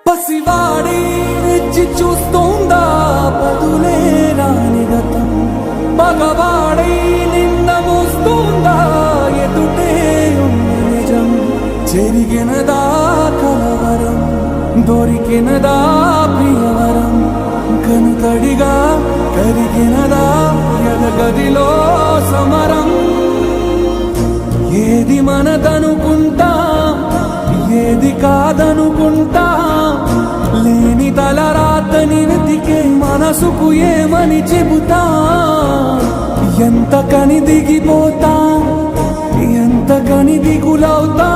పసివాడి రెచ్చి చూస్తోందా బదులే రాని గతం, మగవాడై నిన్న మోస్తోందా ఎదుటే ఉన్న నిజం. జరిగినదా కలవరం, దొరికినదా ప్రియవరం, కనుతడిగా కరిగినదా ఎదగదిలో సమరం. ఏది మనదనుకుంటా, ఏది కాదనుకుంటా, లేని తలరాతని వెతికే మనసుకు ఏమని చెబుతా. ఎంత కని దిగిపోతా, ఎంత కని దిగులవుతా.